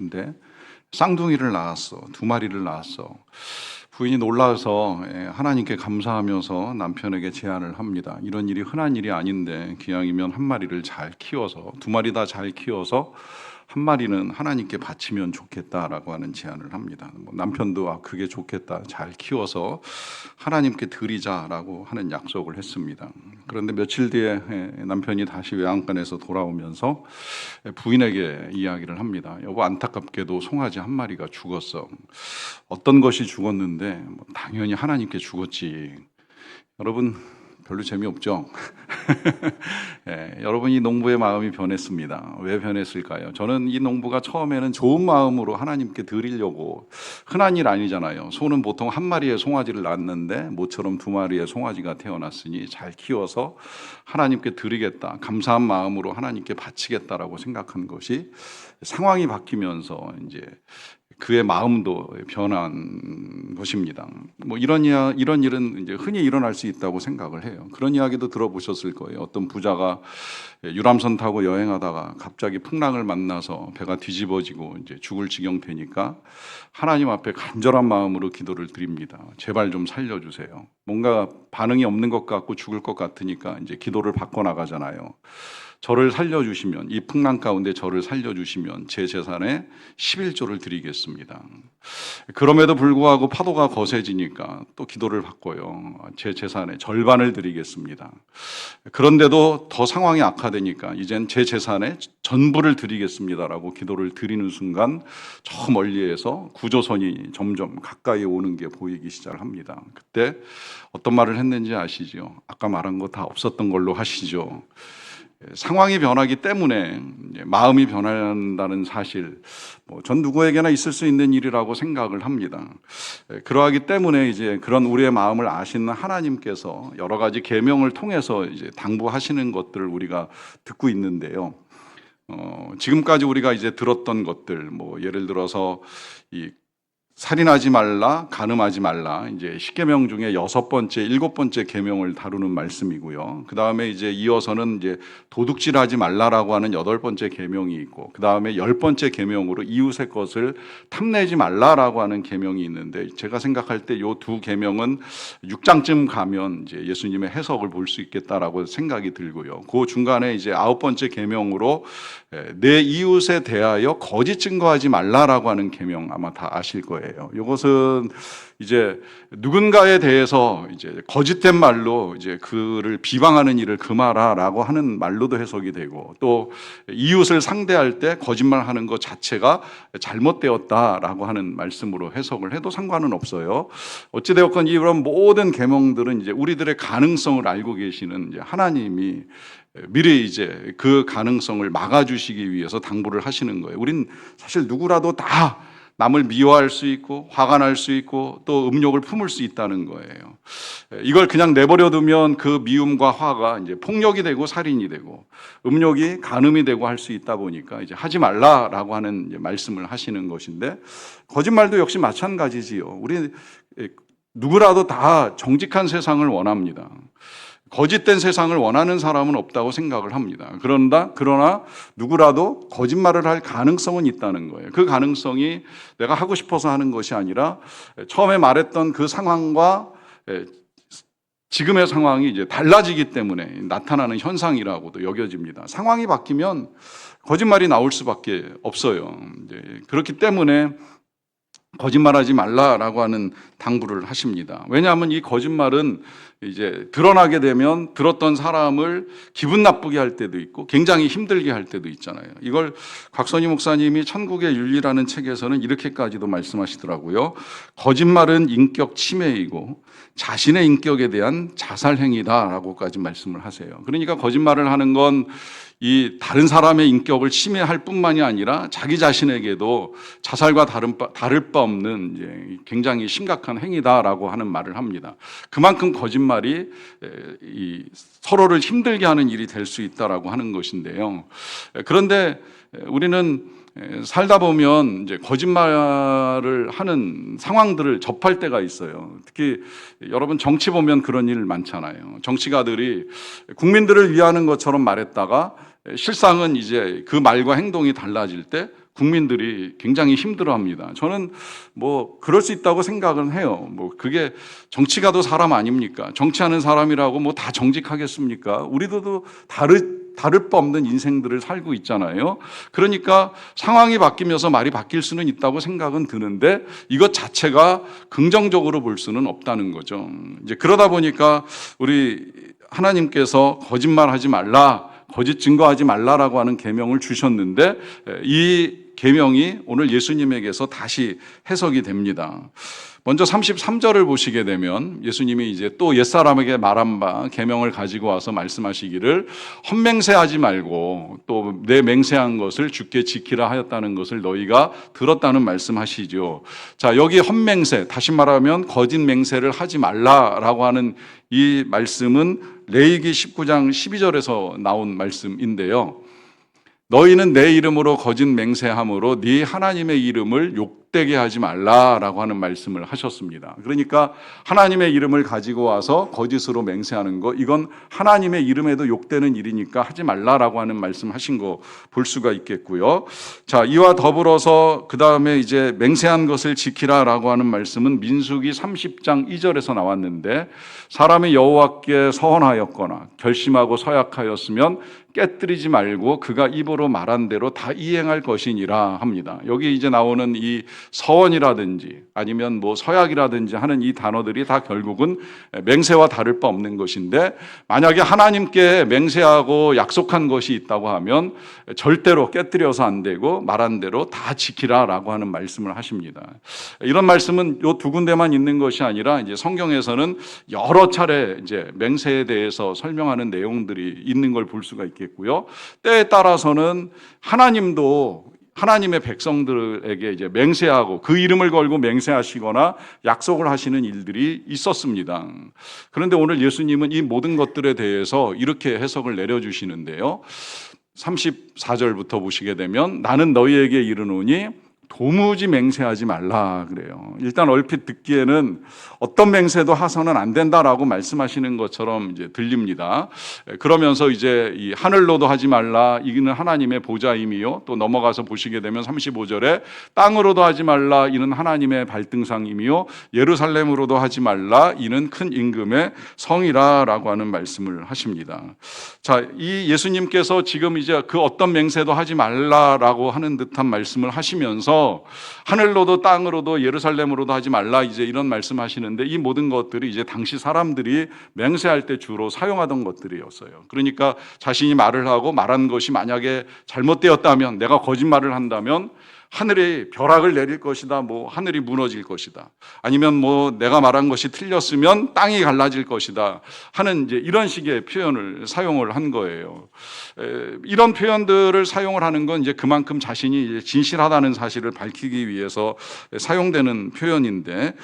근데 쌍둥이를 낳았어. 두 마리를 낳았어. 부인이 놀라서 하나님께 감사하면서 남편에게 제안을 합니다. 이런 일이 흔한 일이 아닌데 기왕이면 한 마리를 잘 키워서, 두 마리 다 잘 키워서 한 마리는 하나님께 바치면 좋겠다라고 하는 제안을 합니다. 남편도 그게 좋겠다, 잘 키워서 하나님께 드리자라고 하는 약속을 했습니다. 그런데 며칠 뒤에 남편이 다시 외양간에서 돌아오면서 부인에게 이야기를 합니다. 여보, 안타깝게도 송아지 한 마리가 죽었어. 어떤 것이 죽었는데 당연히 하나님께 죽었지. 여러분, 별로 재미없죠? 여러분, 이 농부의 마음이 변했습니다. 왜 변했을까요? 저는 이 농부가 처음에는 좋은 마음으로 하나님께 드리려고, 흔한 일 아니잖아요. 소는 보통 한 마리의 송아지를 낳는데 모처럼 두 마리의 송아지가 태어났으니 잘 키워서 하나님께 드리겠다, 감사한 마음으로 하나님께 바치겠다라고 생각한 것이 상황이 바뀌면서 이제 그의 마음도 변한 것입니다. 이런 일은 이제 흔히 일어날 수 있다고 생각을 해요. 그런 이야기도 들어보셨을 거예요. 어떤 부자가 유람선 타고 여행하다가 갑자기 풍랑을 만나서 배가 뒤집어지고 이제 죽을 지경 되니까 하나님 앞에 간절한 마음으로 기도를 드립니다. 제발 좀 살려주세요. 뭔가 반응이 없는 것 같고 죽을 것 같으니까 이제 기도를 바꿔 나가잖아요. 저를 살려주시면, 이 풍랑 가운데 저를 살려주시면 제 재산의 11조를 드리겠습니다. 그럼에도 불구하고 파도가 거세지니까 또 기도를 바꿔요. 제 재산의 절반을 드리겠습니다. 그런데도 더 상황이 악화되니까 이젠 제 재산의 전부를 드리겠습니다라고 기도를 드리는 순간 저 멀리에서 구조선이 점점 가까이 오는 게 보이기 시작합니다. 그때 어떤 말을 했는지 아시죠? 아까 말한 거 다 없었던 걸로 하시죠. 상황이 변하기 때문에 마음이 변한다는 사실, 전 누구에게나 있을 수 있는 일이라고 생각을 합니다. 그러하기 때문에 이제 그런 우리의 마음을 아시는 하나님께서 여러 가지 계명을 통해서 이제 당부하시는 것들을 우리가 듣고 있는데요. 지금까지 우리가 이제 들었던 것들, 예를 들어서 이 살인하지 말라, 간음하지 말라, 이제 10계명 중에 6번째, 7번째 계명을 다루는 말씀이고요. 그 다음에 이제 이어서는 이제 도둑질하지 말라라고 하는 8번째 계명이 있고, 그 다음에 10번째 계명으로 이웃의 것을 탐내지 말라라고 하는 계명이 있는데, 제가 생각할 때 이 두 계명은 6장쯤 가면 이제 예수님의 해석을 볼 수 있겠다라고 생각이 들고요. 그 중간에 이제 9번째 계명으로 내 이웃에 대하여 거짓 증거하지 말라라고 하는 계명 아마 다 아실 거예요. 이것은 이제 누군가에 대해서 이제 거짓된 말로 이제 그를 비방하는 일을 금하라라고 하는 말로도 해석이 되고, 또 이웃을 상대할 때 거짓말하는 것 자체가 잘못되었다라고 하는 말씀으로 해석을 해도 상관은 없어요. 어찌 되었건 이런 모든 계명들은 이제 우리들의 가능성을 알고 계시는 이제 하나님이 미리 이제 그 가능성을 막아주시기 위해서 당부를 하시는 거예요. 우린 사실 누구라도 다 남을 미워할 수 있고 화가 날 수 있고 또 음욕을 품을 수 있다는 거예요. 이걸 그냥 내버려 두면 그 미움과 화가 이제 폭력이 되고 살인이 되고 음욕이 간음이 되고 할 수 있다 보니까 이제 하지 말라라고 하는 이제 말씀을 하시는 것인데, 거짓말도 역시 마찬가지지요. 우리 누구라도 다 정직한 세상을 원합니다. 거짓된 세상을 원하는 사람은 없다고 생각을 합니다. 그러나 누구라도 거짓말을 할 가능성은 있다는 거예요. 그 가능성이 내가 하고 싶어서 하는 것이 아니라 처음에 말했던 그 상황과 지금의 상황이 이제 달라지기 때문에 나타나는 현상이라고도 여겨집니다. 상황이 바뀌면 거짓말이 나올 수밖에 없어요. 그렇기 때문에 거짓말하지 말라라고 하는 당부를 하십니다. 왜냐하면 이 거짓말은 이제 드러나게 되면 들었던 사람을 기분 나쁘게 할 때도 있고 굉장히 힘들게 할 때도 있잖아요. 이걸 곽선희 목사님이 천국의 윤리라는 책에서는 이렇게까지도 말씀하시더라고요. 거짓말은 인격 침해이고 자신의 인격에 대한 자살 행위다라고까지 말씀을 하세요. 그러니까 거짓말을 하는 건 이 다른 사람의 인격을 침해할 뿐만이 아니라 자기 자신에게도 자살과 다를 바 없는 이제 굉장히 심각한 행위다라고 하는 말을 합니다. 그만큼 거짓말이 서로를 힘들게 하는 일이 될 수 있다라고 하는 것인데요. 그런데 우리는 살다 보면 이제 거짓말을 하는 상황들을 접할 때가 있어요. 특히 여러분 정치 보면 그런 일 많잖아요. 정치가들이 국민들을 위하는 것처럼 말했다가 실상은 이제 그 말과 행동이 달라질 때 국민들이 굉장히 힘들어합니다. 저는 뭐 그럴 수 있다고 생각은 해요. 뭐 그게 정치가도 사람 아닙니까? 정치하는 사람이라고 뭐 다 정직하겠습니까? 우리도 다를 바 없는 인생들을 살고 있잖아요. 그러니까 상황이 바뀌면서 말이 바뀔 수는 있다고 생각은 드는데 이것 자체가 긍정적으로 볼 수는 없다는 거죠. 이제 그러다 보니까 우리 하나님께서 거짓말하지 말라, 거짓 증거하지 말라라고 하는 계명을 주셨는데 이 계명이 오늘 예수님에게서 다시 해석이 됩니다. 먼저 33절을 보시게 되면 예수님이 이제 또 옛사람에게 말한 바 계명을 가지고 와서 말씀하시기를 헛맹세하지 말고 또 내 맹세한 것을 주께 지키라 하였다는 것을 너희가 들었다는 말씀하시죠. 자, 여기 헛맹세, 다시 말하면 거짓 맹세를 하지 말라라고 하는 이 말씀은 레위기 19장 12절에서 나온 말씀인데요. 너희는 내 이름으로 거짓 맹세함으로 네 하나님의 이름을 욕되게 하지 말라라고 하는 말씀을 하셨습니다. 그러니까 하나님의 이름을 가지고 와서 거짓으로 맹세하는 거, 이건 하나님의 이름에도 욕되는 일이니까 하지 말라라고 하는 말씀하신 거 볼 수가 있겠고요. 자, 이와 더불어서 그 다음에 이제 맹세한 것을 지키라라고 하는 말씀은 민수기 30장 2절에서 나왔는데 사람이 여호와께 서원하였거나 결심하고 서약하였으면 깨뜨리지 말고 그가 입으로 말한 대로 다 이행할 것이니라 합니다. 여기 이제 나오는 이 서원이라든지 아니면 뭐 서약이라든지 하는 이 단어들이 다 결국은 맹세와 다를 바 없는 것인데 만약에 하나님께 맹세하고 약속한 것이 있다고 하면 절대로 깨뜨려서 안 되고 말한 대로 다 지키라라고 하는 말씀을 하십니다. 이런 말씀은 요 두 군데만 있는 것이 아니라 이제 성경에서는 여러 차례 이제 맹세에 대해서 설명하는 내용들이 있는 걸 볼 수가 있겠고요. 때에 따라서는 하나님도 하나님의 백성들에게 이제 맹세하고 그 이름을 걸고 맹세하시거나 약속을 하시는 일들이 있었습니다. 그런데 오늘 예수님은 이 모든 것들에 대해서 이렇게 해석을 내려주시는데요. 34절부터 보시게 되면 나는 너희에게 이르노니 도무지 맹세하지 말라 그래요. 일단 얼핏 듣기에는 어떤 맹세도 하서는 안 된다라고 말씀하시는 것처럼 이제 들립니다. 그러면서 이제 이 하늘로도 하지 말라, 이는 하나님의 보좌임이요. 또 넘어가서 보시게 되면 35절에 땅으로도 하지 말라, 이는 하나님의 발등상임이요. 예루살렘으로도 하지 말라, 이는 큰 임금의 성이라라고 하는 말씀을 하십니다. 자, 이 예수님께서 지금 이제 그 어떤 맹세도 하지 말라라고 하는 듯한 말씀을 하시면서 하늘로도 땅으로도 예루살렘으로도 하지 말라 이제 이런 말씀하시는데 이 모든 것들이 이제 당시 사람들이 맹세할 때 주로 사용하던 것들이었어요. 그러니까 자신이 말을 하고 말한 것이 만약에 잘못되었다면, 내가 거짓말을 한다면 하늘이 벼락을 내릴 것이다, 뭐 하늘이 무너질 것이다, 아니면 뭐 내가 말한 것이 틀렸으면 땅이 갈라질 것이다 하는 이제 이런 식의 표현을 사용을 한 거예요. 이런 표현들을 사용을 하는 건 이제 그만큼 자신이 이제 진실하다는 사실을 밝히기 위해서 사용되는 표현인데,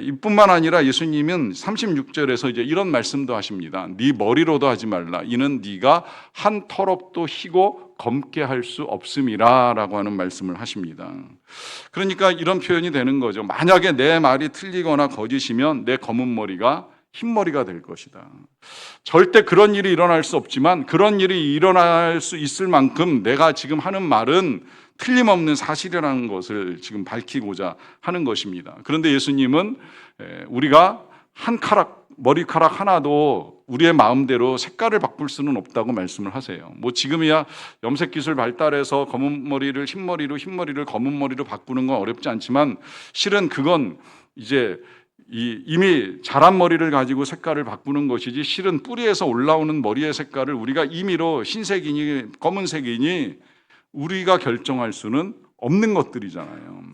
이뿐만 아니라 예수님은 36절에서 이제 이런 말씀도 하십니다. 네 머리로도 하지 말라, 이는 네가 한 털업도 희고 검게 할 수 없음이라라고 하는 말씀을 하십니다. 그러니까 이런 표현이 되는 거죠. 만약에 내 말이 틀리거나 거짓이면 내 검은 머리가 흰머리가 될 것이다. 절대 그런 일이 일어날 수 없지만 그런 일이 일어날 수 있을 만큼 내가 지금 하는 말은 틀림없는 사실이라는 것을 지금 밝히고자 하는 것입니다. 그런데 예수님은 우리가 머리카락 하나도 우리의 마음대로 색깔을 바꿀 수는 없다고 말씀을 하세요. 뭐 지금이야 염색 기술 발달해서 검은 머리를 흰머리로, 흰머리를 검은 머리로 바꾸는 건 어렵지 않지만 실은 그건 이제 이미 자란 머리를 가지고 색깔을 바꾸는 것이지 실은 뿌리에서 올라오는 머리의 색깔을 우리가 임의로 흰색이니 검은색이니 우리가 결정할 수는 없는 것들이잖아요.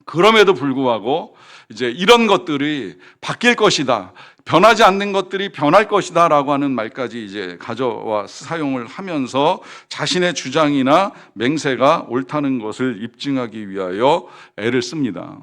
그럼에도 불구하고 이제 이런 것들이 바뀔 것이다, 변하지 않는 것들이 변할 것이다 라고 하는 말까지 이제 가져와 사용을 하면서 자신의 주장이나 맹세가 옳다는 것을 입증하기 위하여 애를 씁니다.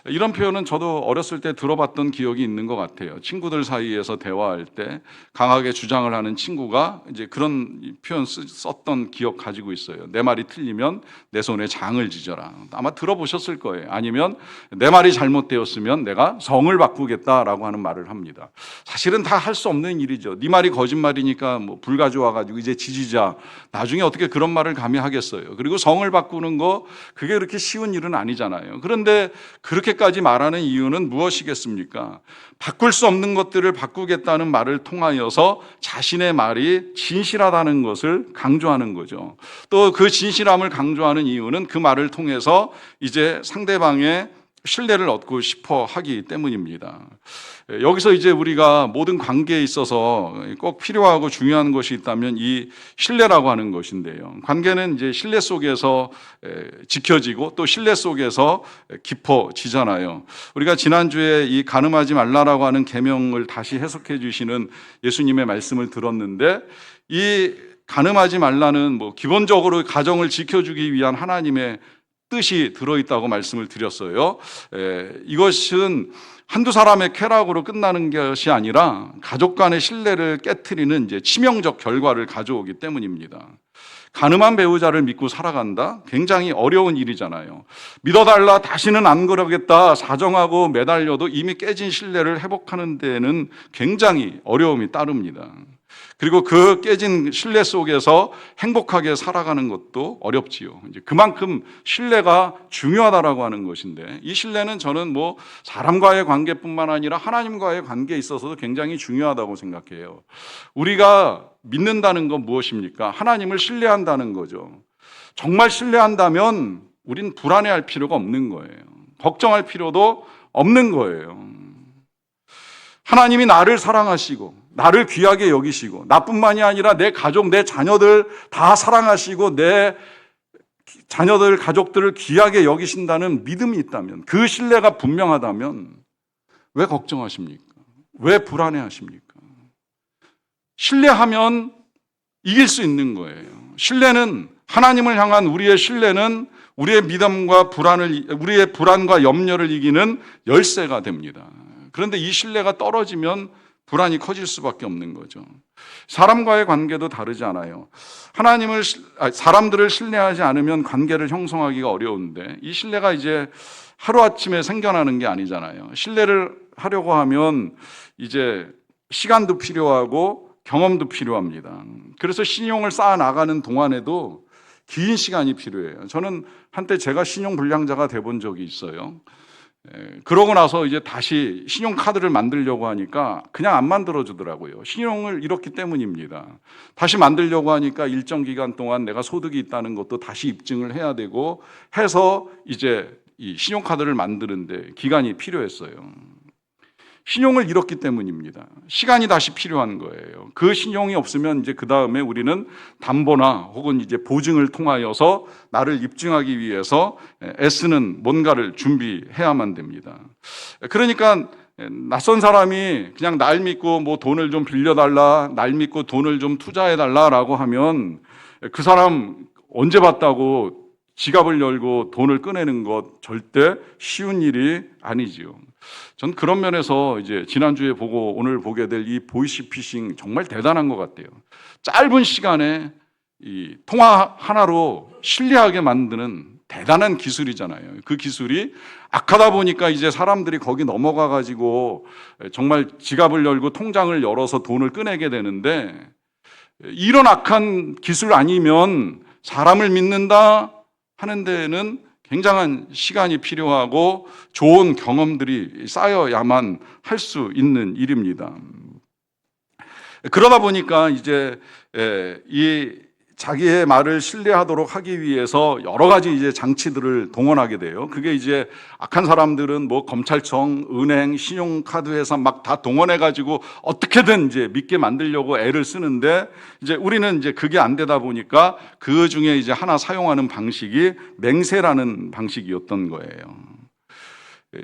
이런 표현은 저도 어렸을 때 들어봤던 기억이 있는 것 같아요. 친구들 사이에서 대화할 때 강하게 주장을 하는 친구가 이제 그런 표현 썼던 기억 가지고 있어요. 내 말이 틀리면 내 손에 장을 지져라. 아마 들어보셨을 거예요. 아니면 내 말이 잘못되었으면 내가 성을 바꾸겠다라고 하는 말을 합니다. 겁니다. 사실은 다 할 수 없는 일이죠. 네 말이 거짓말이니까 뭐 불 가져와가지고 이제 지지자. 나중에 어떻게 그런 말을 감히 하겠어요. 그리고 성을 바꾸는 거 그게 그렇게 쉬운 일은 아니잖아요. 그런데 그렇게까지 말하는 이유는 무엇이겠습니까? 바꿀 수 없는 것들을 바꾸겠다는 말을 통하여서 자신의 말이 진실하다는 것을 강조하는 거죠. 또 그 진실함을 강조하는 이유는 그 말을 통해서 이제 상대방의 신뢰를 얻고 싶어 하기 때문입니다. 여기서 이제 우리가 모든 관계에 있어서 꼭 필요하고 중요한 것이 있다면 이 신뢰라고 하는 것인데요. 관계는 이제 신뢰 속에서 지켜지고 또 신뢰 속에서 깊어지잖아요. 우리가 지난주에 이 간음하지 말라라고 하는 계명을 다시 해석해 주시는 예수님의 말씀을 들었는데, 이 간음하지 말라는 뭐 기본적으로 가정을 지켜주기 위한 하나님의 뜻이 들어있다고 말씀을 드렸어요. 이것은 한두 사람의 쾌락으로 끝나는 것이 아니라 가족 간의 신뢰를 깨트리는 이제 치명적 결과를 가져오기 때문입니다. 간음한 배우자를 믿고 살아간다? 굉장히 어려운 일이잖아요. 믿어달라, 다시는 안 그러겠다 사정하고 매달려도 이미 깨진 신뢰를 회복하는 데에는 굉장히 어려움이 따릅니다. 그리고 그 깨진 신뢰 속에서 행복하게 살아가는 것도 어렵지요. 이제 그만큼 신뢰가 중요하다라고 하는 것인데, 이 신뢰는 저는 뭐 사람과의 관계뿐만 아니라 하나님과의 관계에 있어서도 굉장히 중요하다고 생각해요. 우리가 믿는다는 건 무엇입니까? 하나님을 신뢰한다는 거죠. 정말 신뢰한다면 우린 불안해할 필요가 없는 거예요. 걱정할 필요도 없는 거예요. 하나님이 나를 사랑하시고 나를 귀하게 여기시고 나뿐만이 아니라 내 가족, 내 자녀들 다 사랑하시고 내 자녀들, 가족들을 귀하게 여기신다는 믿음이 있다면, 그 신뢰가 분명하다면 왜 걱정하십니까? 왜 불안해하십니까? 신뢰하면 이길 수 있는 거예요. 신뢰는, 하나님을 향한 우리의 신뢰는 우리의 믿음과 우리의 불안과 염려를 이기는 열쇠가 됩니다. 그런데 이 신뢰가 떨어지면 불안이 커질 수밖에 없는 거죠. 사람과의 관계도 다르지 않아요. 사람들을 신뢰하지 않으면 관계를 형성하기가 어려운데, 이 신뢰가 이제 하루아침에 생겨나는 게 아니잖아요. 신뢰를 하려고 하면 이제 시간도 필요하고 경험도 필요합니다. 그래서 신용을 쌓아 나가는 동안에도 긴 시간이 필요해요. 저는 한때 제가 신용불량자가 돼본 적이 있어요. 그러고 나서 이제 다시 신용카드를 만들려고 하니까 그냥 안 만들어주더라고요. 신용을 잃었기 때문입니다. 다시 만들려고 하니까 일정 기간 동안 내가 소득이 있다는 것도 다시 입증을 해야 되고 해서 이제 이 신용카드를 만드는데 기간이 필요했어요. 신용을 잃었기 때문입니다. 시간이 다시 필요한 거예요. 그 신용이 없으면 이제 그 다음에 우리는 담보나 혹은 이제 보증을 통하여서 나를 입증하기 위해서 애쓰는 뭔가를 준비해야만 됩니다. 그러니까 낯선 사람이 그냥 날 믿고 뭐 돈을 좀 빌려달라, 날 믿고 돈을 좀 투자해달라라고 하면 그 사람 언제 봤다고 지갑을 열고 돈을 꺼내는 것 절대 쉬운 일이 아니지요. 전 그런 면에서 이제 지난주에 보고 오늘 보게 될 이 보이시피싱 정말 대단한 것 같아요. 짧은 시간에 이 통화 하나로 신뢰하게 만드는 대단한 기술이잖아요. 그 기술이 악하다 보니까 이제 사람들이 거기 넘어가 가지고 정말 지갑을 열고 통장을 열어서 돈을 꺼내게 되는데, 이런 악한 기술 아니면 사람을 믿는다 하는 데에는 굉장한 시간이 필요하고 좋은 경험들이 쌓여야만 할 수 있는 일입니다. 그러다 보니까 이제 이 자기의 말을 신뢰하도록 하기 위해서 여러 가지 이제 장치들을 동원하게 돼요. 그게 이제 악한 사람들은 뭐 검찰청, 은행, 신용카드 회사 막 다 동원해가지고 어떻게든 이제 믿게 만들려고 애를 쓰는데, 이제 우리는 이제 그게 안 되다 보니까 그 중에 이제 하나 사용하는 방식이 맹세라는 방식이었던 거예요.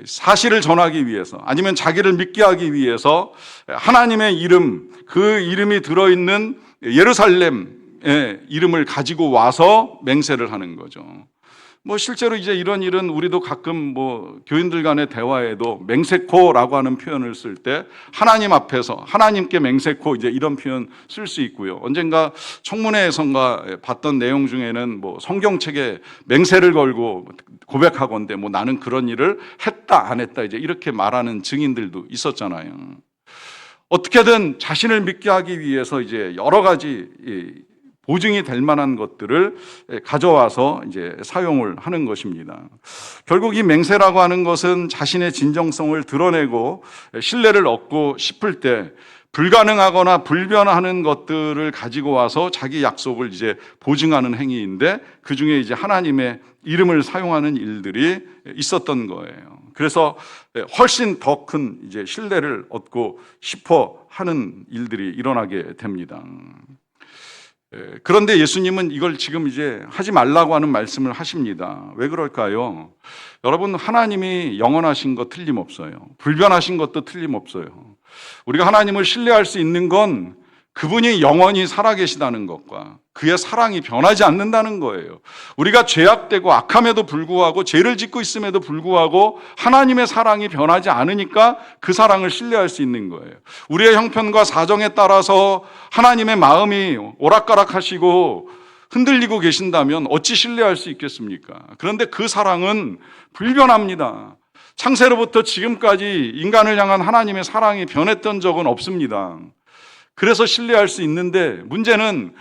사실을 전하기 위해서 아니면 자기를 믿게 하기 위해서 하나님의 이름, 그 이름이 들어있는 예루살렘 이름을 가지고 와서 맹세를 하는 거죠. 뭐 실제로 이제 이런 일은 우리도 가끔 뭐 교인들 간의 대화에도 맹세코라고 하는 표현을 쓸 때 하나님 앞에서 하나님께 맹세코 이제 이런 표현 쓸 수 있고요. 언젠가 청문회에선가 봤던 내용 중에는 뭐 성경책에 맹세를 걸고 고백하건대 뭐 나는 그런 일을 했다 안 했다 이제 이렇게 말하는 증인들도 있었잖아요. 어떻게든 자신을 믿게 하기 위해서 이제 여러 가지 보증이 될 만한 것들을 가져와서 이제 사용을 하는 것입니다. 결국 이 맹세라고 하는 것은 자신의 진정성을 드러내고 신뢰를 얻고 싶을 때 불가능하거나 불변하는 것들을 가지고 와서 자기 약속을 이제 보증하는 행위인데, 그 중에 이제 하나님의 이름을 사용하는 일들이 있었던 거예요. 그래서 훨씬 더 큰 이제 신뢰를 얻고 싶어 하는 일들이 일어나게 됩니다. 그런데 예수님은 이걸 지금 이제 하지 말라고 하는 말씀을 하십니다. 왜 그럴까요? 여러분, 하나님이 영원하신 거 틀림없어요. 불변하신 것도 틀림없어요. 우리가 하나님을 신뢰할 수 있는 건 그분이 영원히 살아계시다는 것과 그의 사랑이 변하지 않는다는 거예요. 우리가 죄악되고 악함에도 불구하고, 죄를 짓고 있음에도 불구하고 하나님의 사랑이 변하지 않으니까 그 사랑을 신뢰할 수 있는 거예요. 우리의 형편과 사정에 따라서 하나님의 마음이 오락가락하시고 흔들리고 계신다면 어찌 신뢰할 수 있겠습니까? 그런데 그 사랑은 불변합니다. 창세로부터 지금까지 인간을 향한 하나님의 사랑이 변했던 적은 없습니다. 그래서 신뢰할 수 있는데, 문제는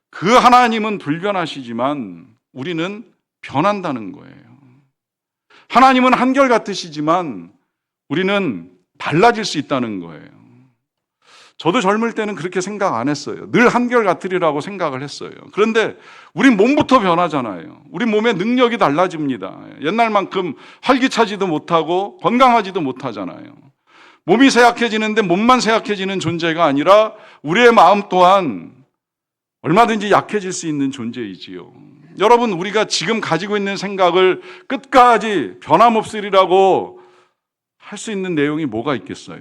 그 하나님은 불변하시지만 우리는 변한다는 거예요. 하나님은 한결같으시지만 우리는 달라질 수 있다는 거예요. 저도 젊을 때는 그렇게 생각 안 했어요. 늘 한결같으리라고 생각을 했어요. 그런데 우린 몸부터 변하잖아요. 우리 몸의 능력이 달라집니다. 옛날만큼 활기차지도 못하고 건강하지도 못하잖아요. 몸이 쇠약해지는데 몸만 쇠약해지는 존재가 아니라 우리의 마음 또한 얼마든지 약해질 수 있는 존재이지요. 여러분, 우리가 지금 가지고 있는 생각을 끝까지 변함없으리라고 할 수 있는 내용이 뭐가 있겠어요?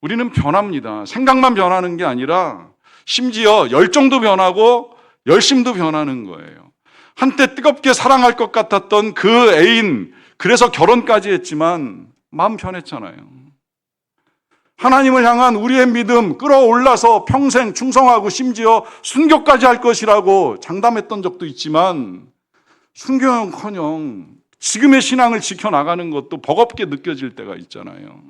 우리는 변합니다. 생각만 변하는 게 아니라 심지어 열정도 변하고 열심도 변하는 거예요. 한때 뜨겁게 사랑할 것 같았던 그 애인, 그래서 결혼까지 했지만 마음 변했잖아요. 하나님을 향한 우리의 믿음 끌어올라서 평생 충성하고 심지어 순교까지 할 것이라고 장담했던 적도 있지만, 순교는커녕 지금의 신앙을 지켜나가는 것도 버겁게 느껴질 때가 있잖아요.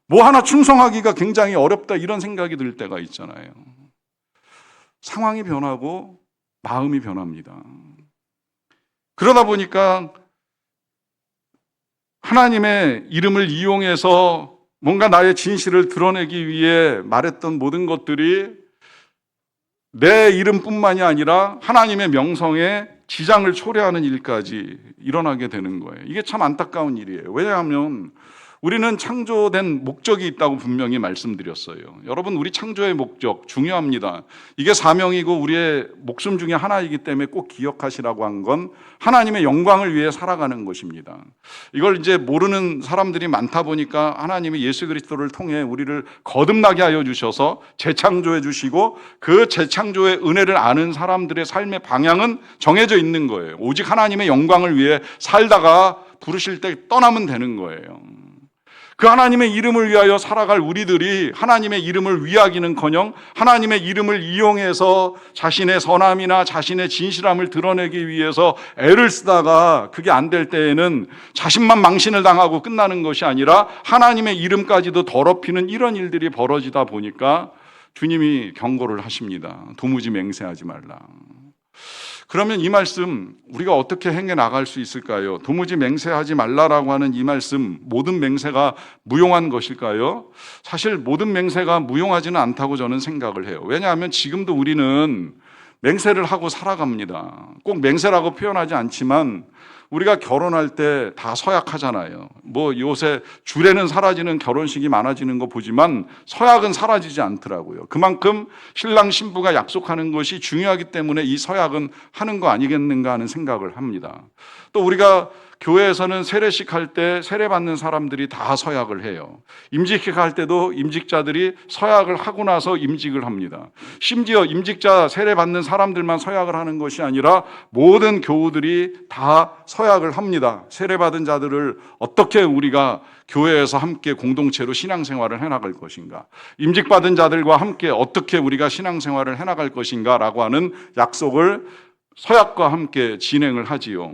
뭐 하나 충성하기가 굉장히 어렵다, 이런 생각이 들 때가 있잖아요. 상황이 변하고 마음이 변합니다. 그러다 보니까 하나님의 이름을 이용해서 뭔가 나의 진실을 드러내기 위해 말했던 모든 것들이 내 이름뿐만이 아니라 하나님의 명성에 지장을 초래하는 일까지 일어나게 되는 거예요. 이게 참 안타까운 일이에요. 왜냐하면 우리는 창조된 목적이 있다고 분명히 말씀드렸어요. 여러분, 우리 창조의 목적 중요합니다. 이게 사명이고 우리의 목숨 중에 하나이기 때문에 꼭 기억하시라고 한 건 하나님의 영광을 위해 살아가는 것입니다. 이걸 이제 모르는 사람들이 많다 보니까 하나님이 예수 그리스도를 통해 우리를 거듭나게 하여 주셔서 재창조해 주시고, 그 재창조의 은혜를 아는 사람들의 삶의 방향은 정해져 있는 거예요. 오직 하나님의 영광을 위해 살다가 부르실 때 떠나면 되는 거예요. 그 하나님의 이름을 위하여 살아갈 우리들이 하나님의 이름을 위하기는커녕 하나님의 이름을 이용해서 자신의 선함이나 자신의 진실함을 드러내기 위해서 애를 쓰다가 그게 안 될 때에는 자신만 망신을 당하고 끝나는 것이 아니라 하나님의 이름까지도 더럽히는 이런 일들이 벌어지다 보니까 주님이 경고를 하십니다. 도무지 맹세하지 말라. 그러면 이 말씀 우리가 어떻게 행해 나갈 수 있을까요? 도무지 맹세하지 말라라고 하는 이 말씀, 모든 맹세가 무용한 것일까요? 사실 모든 맹세가 무용하지는 않다고 저는 생각을 해요. 왜냐하면 지금도 우리는 맹세를 하고 살아갑니다. 꼭 맹세라고 표현하지 않지만 우리가 결혼할 때 다 서약하잖아요. 뭐 요새 주례는 사라지는 결혼식이 많아지는 거 보지만 서약은 사라지지 않더라고요. 그만큼 신랑 신부가 약속하는 것이 중요하기 때문에 이 서약은 하는 거 아니겠는가 하는 생각을 합니다. 또 우리가 교회에서는 세례식 할 때 세례 받는 사람들이 다 서약을 해요. 임직식 할 때도 임직자들이 서약을 하고 나서 임직을 합니다. 심지어 임직자 세례 받는 사람들만 서약을 하는 것이 아니라 모든 교우들이 다 서약을 합니다. 세례 받은 자들을 어떻게 우리가 교회에서 함께 공동체로 신앙생활을 해나갈 것인가, 임직받은 자들과 함께 어떻게 우리가 신앙생활을 해나갈 것인가 라고 하는 약속을 서약과 함께 진행을 하지요.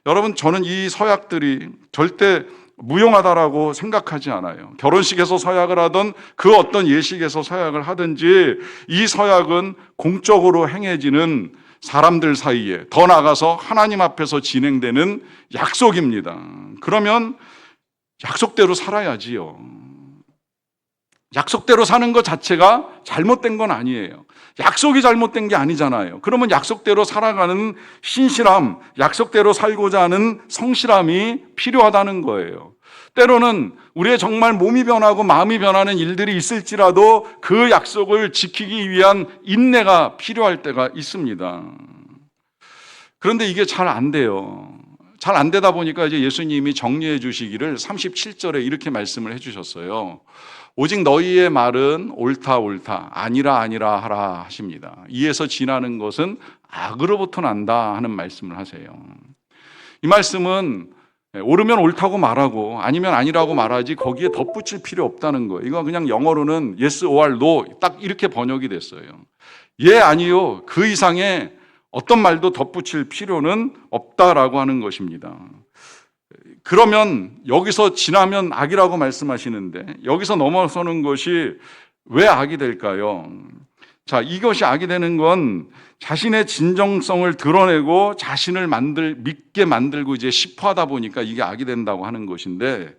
여러분, 저는 이 서약들이 절대 무용하다라고 생각하지 않아요. 결혼식에서 서약을 하든 그 어떤 예식에서 서약을 하든지 이 서약은 공적으로 행해지는 사람들 사이에 더 나아가서 하나님 앞에서 진행되는 약속입니다. 그러면 약속대로 살아야지요. 약속대로 사는 것 자체가 잘못된 건 아니에요. 약속이 잘못된 게 아니잖아요. 그러면 약속대로 살아가는 신실함, 약속대로 살고자 하는 성실함이 필요하다는 거예요. 때로는 우리의 정말 몸이 변하고 마음이 변하는 일들이 있을지라도 그 약속을 지키기 위한 인내가 필요할 때가 있습니다. 그런데 이게 잘 안 돼요. 잘 안 되다 보니까 이제 예수님이 정리해 주시기를 37절에 이렇게 말씀을 해 주셨어요. 오직 너희의 말은 옳다 옳다 아니라 아니라 하라 하십니다. 이에서 지나는 것은 악으로부터 난다 하는 말씀을 하세요. 이 말씀은 옳으면 옳다고 말하고 아니면 아니라고 말하지 거기에 덧붙일 필요 없다는 거예요. 이거 그냥 영어로는 yes or no 딱 이렇게 번역이 됐어요. 예 아니요 그 이상의 어떤 말도 덧붙일 필요는 없다라고 하는 것입니다. 그러면 여기서 지나면 악이라고 말씀하시는데 여기서 넘어서는 것이 왜 악이 될까요? 자, 이것이 악이 되는 건 자신의 진정성을 드러내고 자신을 믿게 만들고 이제 시포하다 보니까 이게 악이 된다고 하는 것인데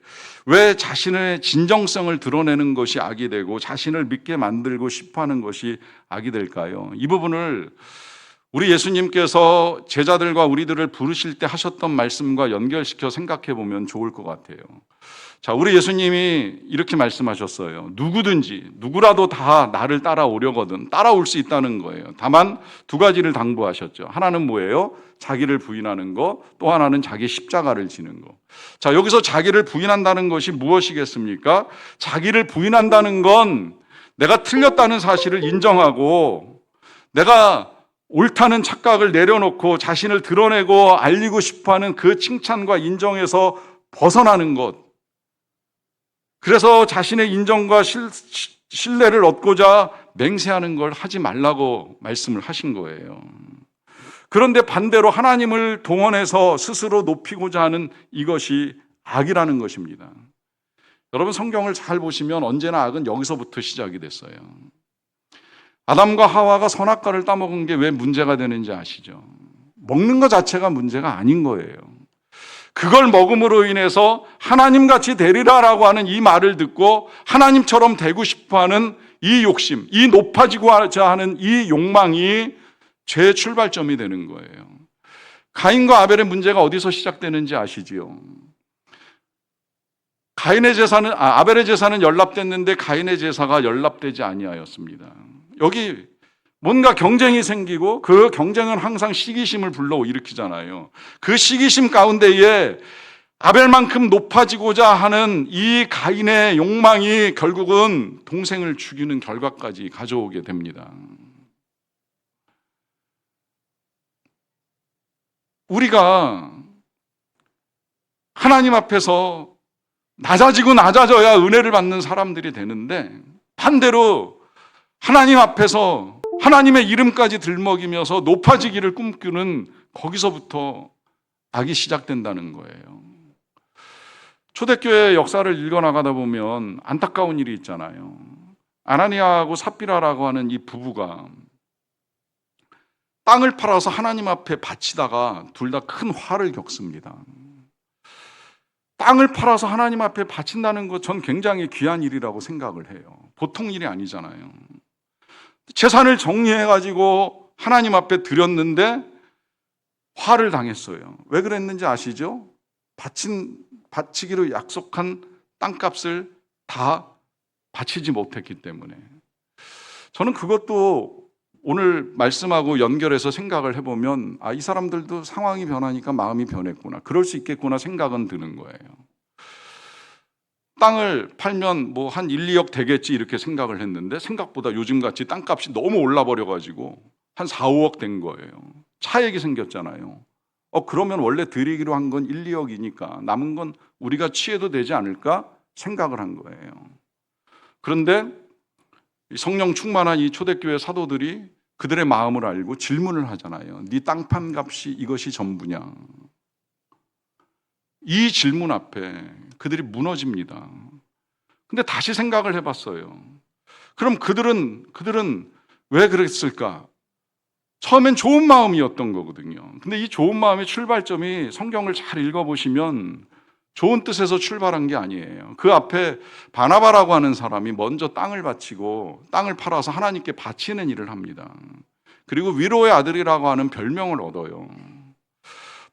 왜 자신의 진정성을 드러내는 것이 악이 되고 자신을 믿게 만들고 시포하는 것이 악이 될까요? 이 부분을 우리 예수님께서 제자들과 우리들을 부르실 때 하셨던 말씀과 연결시켜 생각해 보면 좋을 것 같아요. 자, 우리 예수님이 이렇게 말씀하셨어요. 누구든지, 누구라도 다 나를 따라오려거든 따라올 수 있다는 거예요. 다만 두 가지를 당부하셨죠. 하나는 뭐예요? 자기를 부인하는 거, 또 하나는 자기 십자가를 지는 거. 자, 여기서 자기를 부인한다는 것이 무엇이겠습니까? 자기를 부인한다는 건 내가 틀렸다는 사실을 인정하고 내가 옳다는 착각을 내려놓고 자신을 드러내고 알리고 싶어하는 그 칭찬과 인정에서 벗어나는 것. 그래서 자신의 인정과 신뢰를 얻고자 맹세하는 걸 하지 말라고 말씀을 하신 거예요. 그런데 반대로 하나님을 동원해서 스스로 높이고자 하는 이것이 악이라는 것입니다. 여러분 성경을 잘 보시면 언제나 악은 여기서부터 시작이 됐어요. 아담과 하와가 선악과를 따먹은 게 왜 문제가 되는지 아시죠? 먹는 것 자체가 문제가 아닌 거예요. 그걸 먹음으로 인해서 하나님같이 되리라라고 하는 이 말을 듣고 하나님처럼 되고 싶어하는 이 욕심, 이 높아지고자 하는 이 욕망이 죄의 출발점이 되는 거예요. 가인과 아벨의 문제가 어디서 시작되는지 아시지요? 아벨의 제사는 연락됐는데 가인의 제사가 연락되지 아니하였습니다. 여기 뭔가 경쟁이 생기고 그 경쟁은 항상 시기심을 불러일으키잖아요. 그 시기심 가운데에 아벨만큼 높아지고자 하는 이 가인의 욕망이 결국은 동생을 죽이는 결과까지 가져오게 됩니다. 우리가 하나님 앞에서 낮아지고 낮아져야 은혜를 받는 사람들이 되는데 반대로 하나님 앞에서 하나님의 이름까지 들먹이면서 높아지기를 꿈꾸는 거기서부터 악이 시작된다는 거예요. 초대교회 역사를 읽어나가다 보면 안타까운 일이 있잖아요. 아나니아하고 삽비라라고 하는 이 부부가 땅을 팔아서 하나님 앞에 바치다가 둘 다 큰 화를 겪습니다. 땅을 팔아서 하나님 앞에 바친다는 것 전 굉장히 귀한 일이라고 생각을 해요. 보통 일이 아니잖아요. 재산을 정리해가지고 하나님 앞에 드렸는데 화를 당했어요. 왜 그랬는지 아시죠? 바치기로 약속한 땅값을 다 바치지 못했기 때문에. 저는 그것도 오늘 말씀하고 연결해서 생각을 해보면 이 사람들도 상황이 변하니까 마음이 변했구나. 그럴 수 있겠구나 생각은 드는 거예요. 땅을 팔면 뭐 한 1, 2억 되겠지 이렇게 생각을 했는데 생각보다 요즘같이 땅값이 너무 올라버려가지고 한 4, 5억 된 거예요. 차액이 생겼잖아요. 그러면 원래 드리기로 한 건 1, 2억이니까 남은 건 우리가 취해도 되지 않을까 생각을 한 거예요. 그런데 성령 충만한 이 초대교회 사도들이 그들의 마음을 알고 질문을 하잖아요. 네 땅판 값이 이것이 전부냐? 이 질문 앞에 그들이 무너집니다. 근데 다시 생각을 해봤어요. 그럼 그들은 왜 그랬을까? 처음엔 좋은 마음이었던 거거든요. 근데 이 좋은 마음의 출발점이 성경을 잘 읽어보시면 좋은 뜻에서 출발한 게 아니에요. 그 앞에 바나바라고 하는 사람이 먼저 땅을 바치고 땅을 팔아서 하나님께 바치는 일을 합니다. 그리고 위로의 아들이라고 하는 별명을 얻어요.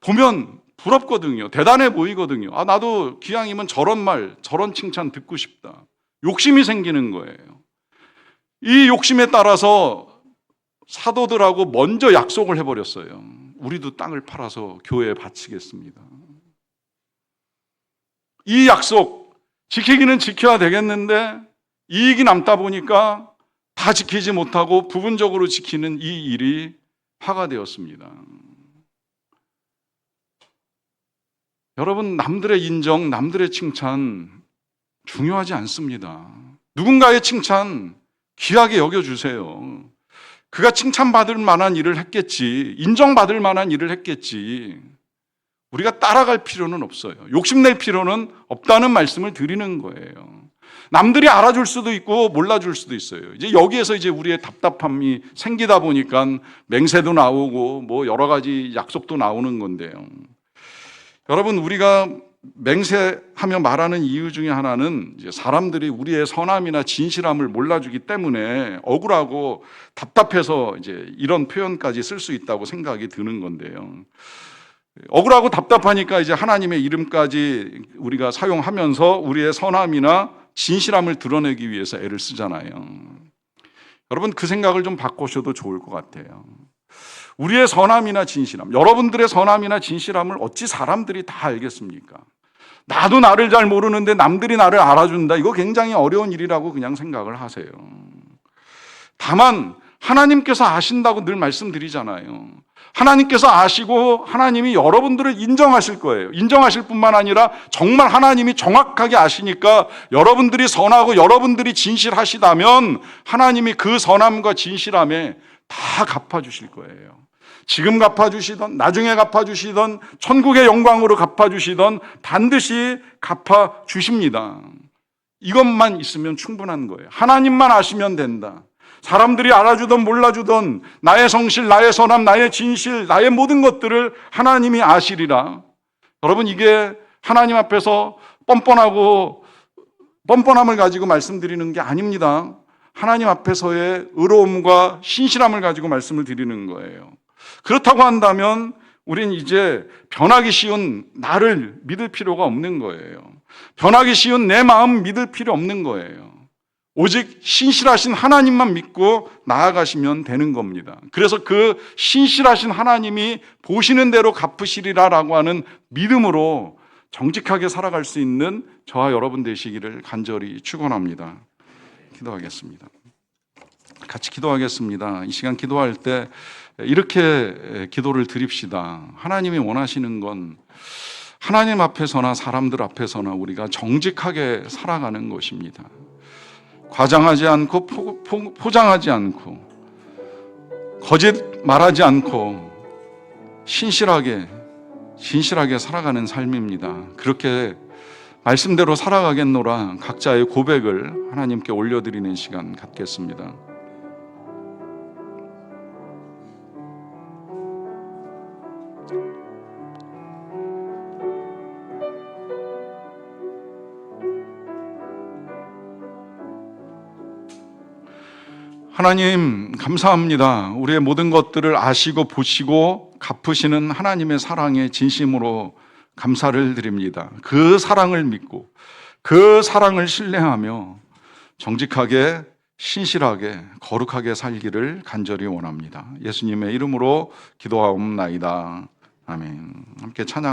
보면 부럽거든요. 대단해 보이거든요. 아, 나도 기왕이면 저런 말, 저런 칭찬 듣고 싶다. 욕심이 생기는 거예요. 이 욕심에 따라서 사도들하고 먼저 약속을 해버렸어요. 우리도 땅을 팔아서 교회에 바치겠습니다. 이 약속 지키기는 지켜야 되겠는데 이익이 남다 보니까 다 지키지 못하고 부분적으로 지키는 이 일이 화가 되었습니다. 여러분, 남들의 인정, 남들의 칭찬 중요하지 않습니다. 누군가의 칭찬 귀하게 여겨주세요. 그가 칭찬받을 만한 일을 했겠지, 인정받을 만한 일을 했겠지, 우리가 따라갈 필요는 없어요. 욕심낼 필요는 없다는 말씀을 드리는 거예요. 남들이 알아줄 수도 있고 몰라줄 수도 있어요. 이제 여기에서 이제 우리의 답답함이 생기다 보니까 맹세도 나오고 뭐 여러 가지 약속도 나오는 건데요. 여러분, 우리가 맹세하며 말하는 이유 중에 하나는 이제 사람들이 우리의 선함이나 진실함을 몰라주기 때문에 억울하고 답답해서 이제 이런 표현까지 쓸 수 있다고 생각이 드는 건데요. 억울하고 답답하니까 이제 하나님의 이름까지 우리가 사용하면서 우리의 선함이나 진실함을 드러내기 위해서 애를 쓰잖아요. 여러분, 그 생각을 좀 바꾸셔도 좋을 것 같아요. 우리의 선함이나 진실함, 여러분들의 선함이나 진실함을 어찌 사람들이 다 알겠습니까? 나도 나를 잘 모르는데 남들이 나를 알아준다. 이거 굉장히 어려운 일이라고 그냥 생각을 하세요. 다만 하나님께서 아신다고 늘 말씀드리잖아요. 하나님께서 아시고 하나님이 여러분들을 인정하실 거예요. 인정하실 뿐만 아니라 정말 하나님이 정확하게 아시니까 여러분들이 선하고 여러분들이 진실하시다면 하나님이 그 선함과 진실함에 다 갚아주실 거예요. 지금 갚아주시던 나중에 갚아주시던 천국의 영광으로 갚아주시던 반드시 갚아주십니다. 이것만 있으면 충분한 거예요. 하나님만 아시면 된다. 사람들이 알아주던 몰라주던 나의 성실, 나의 선함, 나의 진실, 나의 모든 것들을 하나님이 아시리라. 여러분, 이게 하나님 앞에서 뻔뻔함을 가지고 말씀드리는 게 아닙니다. 하나님 앞에서의 의로움과 신실함을 가지고 말씀을 드리는 거예요. 그렇다고 한다면 우린 이제 변하기 쉬운 나를 믿을 필요가 없는 거예요. 변하기 쉬운 내 마음 믿을 필요 없는 거예요. 오직 신실하신 하나님만 믿고 나아가시면 되는 겁니다. 그래서 그 신실하신 하나님이 보시는 대로 갚으시리라라고 하는 믿음으로 정직하게 살아갈 수 있는 저와 여러분 되시기를 간절히 축원합니다. 기도하겠습니다. 같이 기도하겠습니다. 이 시간 기도할 때 이렇게 기도를 드립시다. 하나님이 원하시는 건 하나님 앞에서나 사람들 앞에서나 우리가 정직하게 살아가는 것입니다. 과장하지 않고 포장하지 않고 거짓 말하지 않고 신실하게 진실하게 살아가는 삶입니다. 그렇게 말씀대로 살아가겠노라 각자의 고백을 하나님께 올려드리는 시간 갖겠습니다. 하나님 감사합니다. 우리의 모든 것들을 아시고 보시고 갚으시는 하나님의 사랑에 진심으로 감사를 드립니다. 그 사랑을 믿고 그 사랑을 신뢰하며 정직하게 신실하게 거룩하게 살기를 간절히 원합니다. 예수님의 이름으로 기도하옵나이다. 아멘. 함께 찬양.